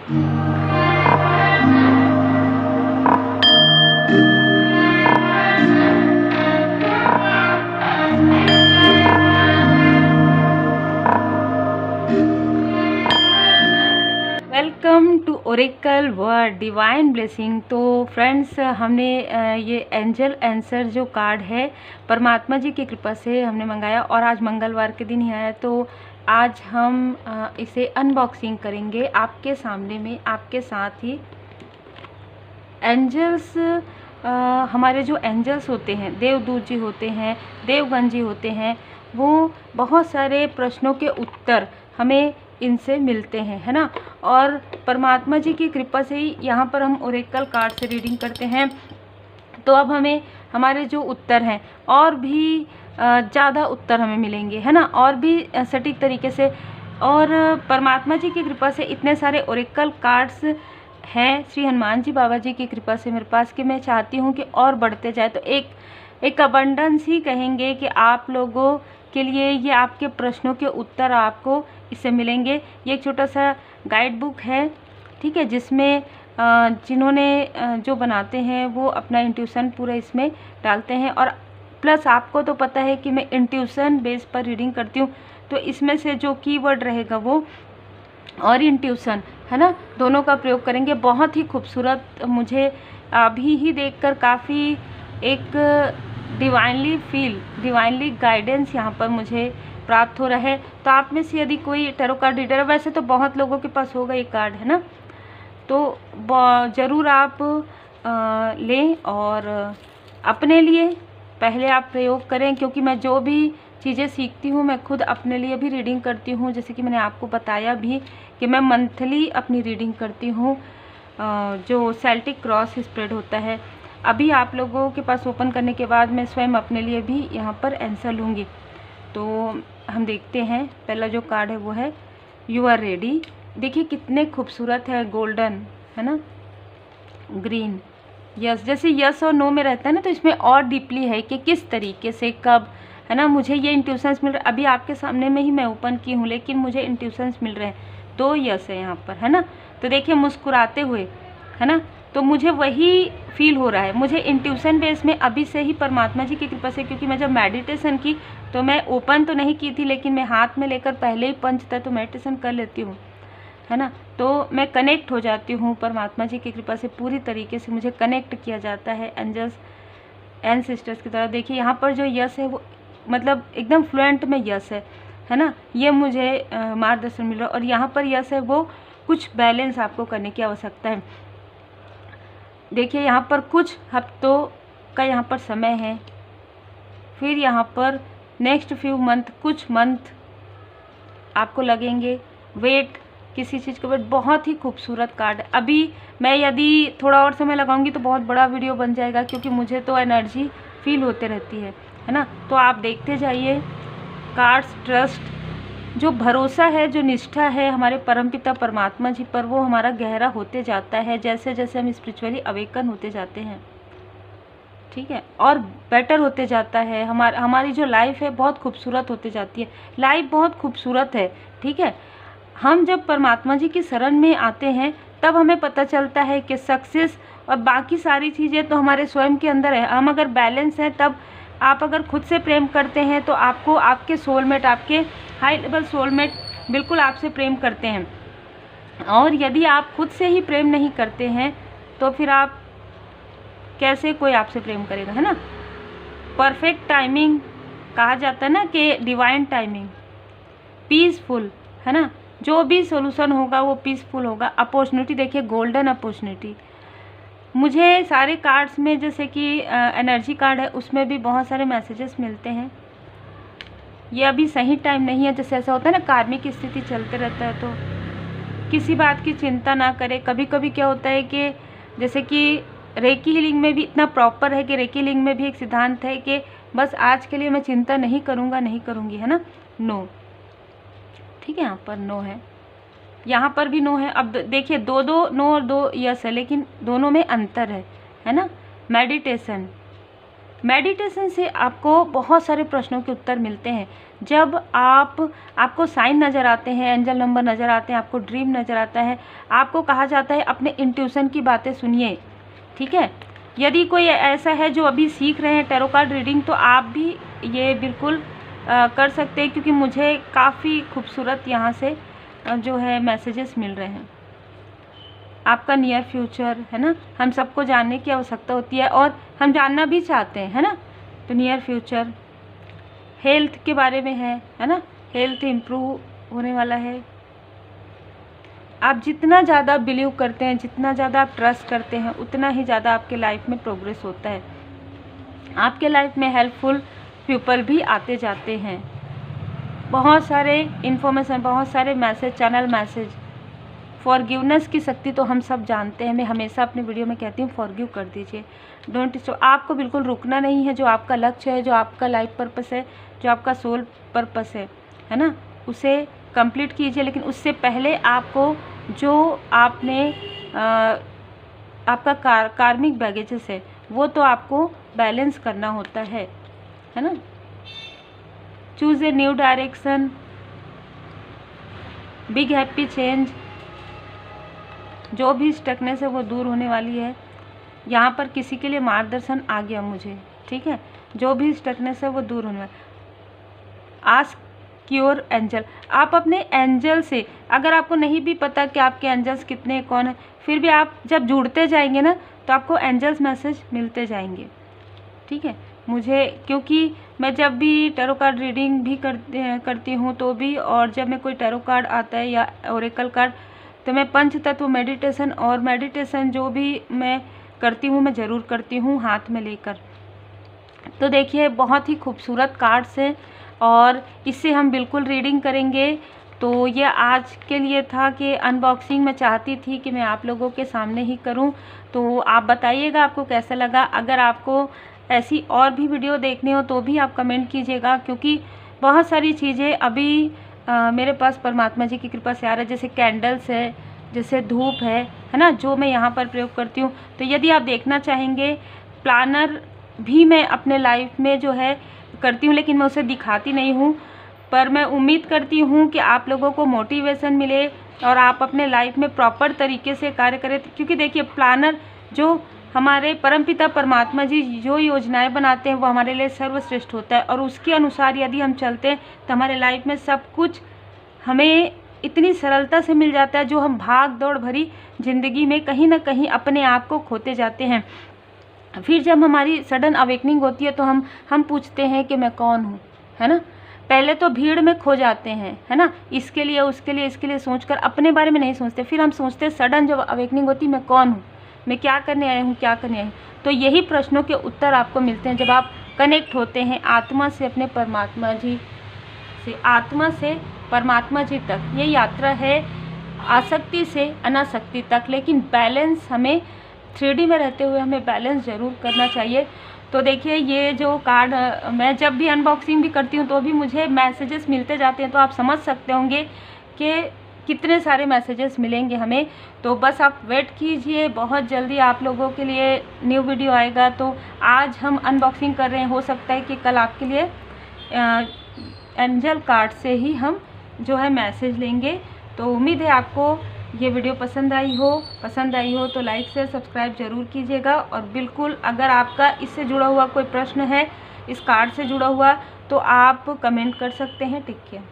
Welcome to Oracle Word Divine Blessing. तो friends, हमने ये एंजल आंसर जो कार्ड है परमात्मा जी की कृपा से हमने मंगाया और आज मंगलवार के दिन ही आया। तो आज हम इसे अनबॉक्सिंग करेंगे आपके सामने में, आपके साथ ही। एंजल्स, हमारे जो एंजल्स होते हैं, देवदूत जी होते हैं, देवगण जी होते हैं, वो बहुत सारे प्रश्नों के उत्तर हमें इनसे मिलते हैं, है ना। और परमात्मा जी की कृपा से ही यहाँ पर हम ओरेकल कार्ड से रीडिंग करते हैं। तो अब हमें हमारे जो उत्तर हैं और भी ज़्यादा उत्तर हमें मिलेंगे, है ना, और भी सटीक तरीके से। और परमात्मा जी की कृपा से इतने सारे ओरेकल कार्ड्स हैं श्री हनुमान जी बाबा जी की कृपा से मेरे पास, कि मैं चाहती हूँ कि और बढ़ते जाए। तो एक अबंडेंस ही कहेंगे कि आप लोगों के लिए ये आपके प्रश्नों के उत्तर आपको इससे मिलेंगे। ये एक छोटा सा गाइड बुक है, ठीक है, जिसमें जिन्होंने जो बनाते हैं वो अपना इंट्यूशन पूरा इसमें डालते हैं। और प्लस आपको तो पता है कि मैं इंट्यूशन बेस पर रीडिंग करती हूँ, तो इसमें से जो कीवर्ड रहेगा वो और इंट्यूशन, है ना, दोनों का प्रयोग करेंगे। बहुत ही खूबसूरत, मुझे अभी ही देखकर काफ़ी एक डिवाइनली गाइडेंस यहाँ पर मुझे प्राप्त हो रहा है। तो आप में से यदि कोई टैरो कार्ड रीडर है, वैसे तो बहुत लोगों के पास होगा ये कार्ड, है ना, तो ज़रूर आप लें और अपने लिए पहले आप प्रयोग करें। क्योंकि मैं जो भी चीज़ें सीखती हूँ मैं खुद अपने लिए भी रीडिंग करती हूँ। जैसे कि मैंने आपको बताया भी कि मैं मंथली अपनी रीडिंग करती हूँ, जो सेल्टिक क्रॉस स्प्रेड होता है। अभी आप लोगों के पास ओपन करने के बाद मैं स्वयं अपने लिए भी यहाँ पर आंसर लूँगी। तो हम देखते हैं, पहला जो कार्ड है वो है यू आर रेडी। देखिए कितने खूबसूरत है, गोल्डन, है ना, ग्रीन। यस, जैसे यस और नो में रहता है ना, तो इसमें और डीपली है कि किस तरीके से, कब, है ना। मुझे ये इंट्यूशंस मिल रहे, अभी आपके सामने में ही मैं ओपन की हूँ, लेकिन मुझे इंट्यूशंस मिल रहे हैं। 2 यस है यहाँ पर, है ना। तो देखिए मुस्कुराते हुए, है ना, तो मुझे वही फील हो रहा है। मुझे इंट्यूशन बेस में अभी से ही परमात्मा जी की कृपा से, क्योंकि मैं जब मेडिटेशन की तो मैं ओपन तो नहीं की थी, लेकिन मैं हाथ में लेकर पहले ही पंच तत्व मेडिटेशन कर लेती हूँ, है ना। तो मैं कनेक्ट हो जाती हूँ परमात्मा जी की कृपा से, पूरी तरीके से मुझे कनेक्ट किया जाता है एंजल्स एंड सिस्टर्स की तरह। देखिए यहाँ पर जो यस है वो मतलब एकदम फ्लुएंट में यस है ना, ये मुझे मार्गदर्शन मिल रहा है। और यहाँ पर यस है वो कुछ बैलेंस आपको करने की आवश्यकता है। देखिए यहाँ पर कुछ हफ्तों का यहाँ पर समय है, फिर यहाँ पर नेक्स्ट फ्यू मंथ, कुछ मंथ आपको लगेंगे वेट किसी चीज़ के। वेट बहुत ही खूबसूरत कार्ड है। अभी मैं यदि थोड़ा और समय लगाऊंगी तो बहुत बड़ा वीडियो बन जाएगा, क्योंकि मुझे तो एनर्जी फील होते रहती है ना। तो आप देखते जाइए। कार्ड्स ट्रस्ट, जो भरोसा है, जो निष्ठा है हमारे परमपिता परमात्मा जी पर, वो हमारा गहरा होते जाता है जैसे जैसे हम स्पिरिचुअली अवेकन होते जाते हैं, ठीक है, और बेटर होते जाता है। हमारी जो लाइफ है बहुत खूबसूरत होते जाती है। लाइफ बहुत खूबसूरत है, ठीक है। हम जब परमात्मा जी की शरण में आते हैं तब हमें पता चलता है कि सक्सेस और बाकी सारी चीज़ें तो हमारे स्वयं के अंदर है। हम अगर बैलेंस हैं, तब आप अगर खुद से प्रेम करते हैं तो आपको आपके सोलमेट, आपके हाई लेवल सोलमेट बिल्कुल आपसे प्रेम करते हैं। और यदि आप खुद से ही प्रेम नहीं करते हैं तो फिर आप कैसे कोई आपसे प्रेम करेगा, है ना। परफेक्ट टाइमिंग कहा जाता है ना, कि डिवाइन टाइमिंग, पीसफुल, है ना, जो भी सोल्यूशन होगा वो पीसफुल होगा। अपॉर्चुनिटी देखिए, गोल्डन अपॉर्चुनिटी। मुझे सारे कार्ड्स में, जैसे कि एनर्जी कार्ड है, उसमें भी बहुत सारे मैसेजेस मिलते हैं। ये अभी सही टाइम नहीं है। जैसे ऐसा होता है ना, कार्मिक स्थिति चलते रहता है, तो किसी बात की चिंता ना करें। कभी कभी क्या होता है कि जैसे कि रेकी हीलिंग में भी इतना प्रॉपर है कि रेकी हीलिंग में भी एक सिद्धांत है कि बस आज के लिए मैं चिंता नहीं करूँगा, नहीं करूँगी, है ना, नो, ठीक है। यहाँ पर नो है, यहाँ पर भी नो है। अब देखिए, दो नो और 2 यस है, लेकिन दोनों में अंतर है ना। मेडिटेशन, मेडिटेशन से आपको बहुत सारे प्रश्नों के उत्तर मिलते हैं। जब आपको साइन नज़र आते हैं, एंजल नंबर नज़र आते हैं, आपको ड्रीम नज़र आता है, आपको कहा जाता है अपने इंट्यूशन की बातें सुनिए, ठीक है। यदि कोई ऐसा है जो अभी सीख रहे हैं टैरो कार्ड रीडिंग, तो आप भी ये बिल्कुल कर सकते हैं, क्योंकि मुझे काफ़ी खूबसूरत यहाँ से जो है मैसेजेस मिल रहे हैं। आपका नियर फ्यूचर है ना, हम सबको जानने की आवश्यकता होती है और हम जानना भी चाहते हैं, है ना। तो नियर फ्यूचर हेल्थ के बारे में है ना, हेल्थ इम्प्रूव होने वाला है। आप जितना ज़्यादा बिलीव करते हैं, जितना ज़्यादा आप ट्रस्ट करते हैं, उतना ही ज़्यादा आपके लाइफ में प्रोग्रेस होता है। आपके लाइफ में हेल्पफुल पीपल भी आते जाते हैं। बहुत सारे इन्फॉर्मेशन, बहुत सारे मैसेज, चैनल मैसेज। फॉरगिवनेस की शक्ति तो हम सब जानते हैं। मैं हमेशा अपने वीडियो में कहती हूँ फॉरगिव कर दीजिए, डोंट स्टॉप। आपको बिल्कुल रुकना नहीं है। जो आपका लक्ष्य है, जो आपका लाइफ पर्पस है, जो आपका सोल पर्पस है ना, उसे कंप्लीट कीजिए। लेकिन उससे पहले आपको जो आपने आपका कार्मिक बैगेजेस है, वो तो आपको बैलेंस करना होता है ना। Choose a new direction, big happy change. जो भी स्टकनेस है वो दूर होने वाली है। यहाँ पर किसी के लिए मार्गदर्शन आ गया मुझे, ठीक है। जो भी स्टकनेस है वो दूर होने वाली। Ask your angel. आप अपने एंजल से, अगर आपको नहीं भी पता कि आपके एंजल्स कितने कौन है, फिर भी आप जब जुड़ते जाएंगे ना, तो आपको एंजल्स मैसेज मिलते जाएंगे, ठीक है। मुझे, क्योंकि मैं जब भी टैरो कार्ड रीडिंग भी करती हूँ तो भी, और जब मैं कोई टैरो कार्ड आता है या ओरेकल कार्ड, तो मैं पंच तत्व मेडिटेशन और मेडिटेशन जो भी मैं करती हूँ, मैं ज़रूर करती हूँ हाथ में लेकर। तो देखिए, बहुत ही खूबसूरत कार्ड्स हैं और इससे हम बिल्कुल रीडिंग करेंगे। तो ये आज के लिए था कि अनबॉक्सिंग मैं चाहती थी कि मैं आप लोगों के सामने ही करूं। तो आप बताइएगा आपको कैसा लगा। अगर आपको ऐसी और भी वीडियो देखनी हो तो भी आप कमेंट कीजिएगा, क्योंकि बहुत सारी चीज़ें अभी मेरे पास परमात्मा जी की कृपा से आ रहा है। जैसे कैंडल्स है, जैसे धूप है ना, जो मैं यहाँ पर प्रयोग करती हूँ। तो यदि आप देखना चाहेंगे, प्लानर भी मैं अपने लाइफ में जो है करती हूँ, लेकिन मैं उसे दिखाती नहीं हूँ। पर मैं उम्मीद करती हूँ कि आप लोगों को मोटिवेशन मिले और आप अपने लाइफ में प्रॉपर तरीके से कार्य करें। क्योंकि देखिए, प्लानर जो हमारे परमपिता परमात्मा जी जो योजनाएं बनाते हैं, वो हमारे लिए सर्वश्रेष्ठ होता है। और उसके अनुसार यदि हम चलते हैं तो हमारे लाइफ में सब कुछ हमें इतनी सरलता से मिल जाता है, जो हम भाग दौड़ भरी ज़िंदगी में कहीं ना कहीं अपने आप को खोते जाते हैं। फिर जब हमारी सडन अवेकनिंग होती है तो हम पूछते हैं कि मैं कौन हूँ, है ना। पहले तो भीड़ में खो जाते हैं, है ना, इसके लिए उसके लिए इसके लिए सोचकर अपने बारे में नहीं सोचते। फिर हम सोचते, सडन जब अवेकनिंग होती, मैं कौन हूँ, मैं क्या करने आया हूँ, क्या करने आई हूँ। तो यही प्रश्नों के उत्तर आपको मिलते हैं जब आप कनेक्ट होते हैं आत्मा से अपने परमात्मा जी से, आत्मा से परमात्मा जी तक। ये यात्रा है आसक्ति से अनासक्ति तक, लेकिन बैलेंस हमें 3D में रहते हुए हमें बैलेंस ज़रूर करना चाहिए। तो देखिए, ये जो कार्ड मैं जब भी अनबॉक्सिंग भी करती हूँ तो भी मुझे मैसेजेस मिलते जाते हैं। तो आप समझ सकते होंगे कि कितने सारे मैसेजेस मिलेंगे हमें। तो बस आप वेट कीजिए, बहुत जल्दी आप लोगों के लिए न्यू वीडियो आएगा। तो आज हम अनबॉक्सिंग कर रहे हैं, हो सकता है कि कल आपके लिए एंजल कार्ड से ही हम जो है मैसेज लेंगे। तो उम्मीद है आपको ये वीडियो पसंद आई हो तो लाइक शेयर सब्सक्राइब ज़रूर कीजिएगा। और बिल्कुल, अगर आपका इससे जुड़ा हुआ कोई प्रश्न है, इस कार्ड से जुड़ा हुआ, तो आप कमेंट कर सकते हैं। Take care.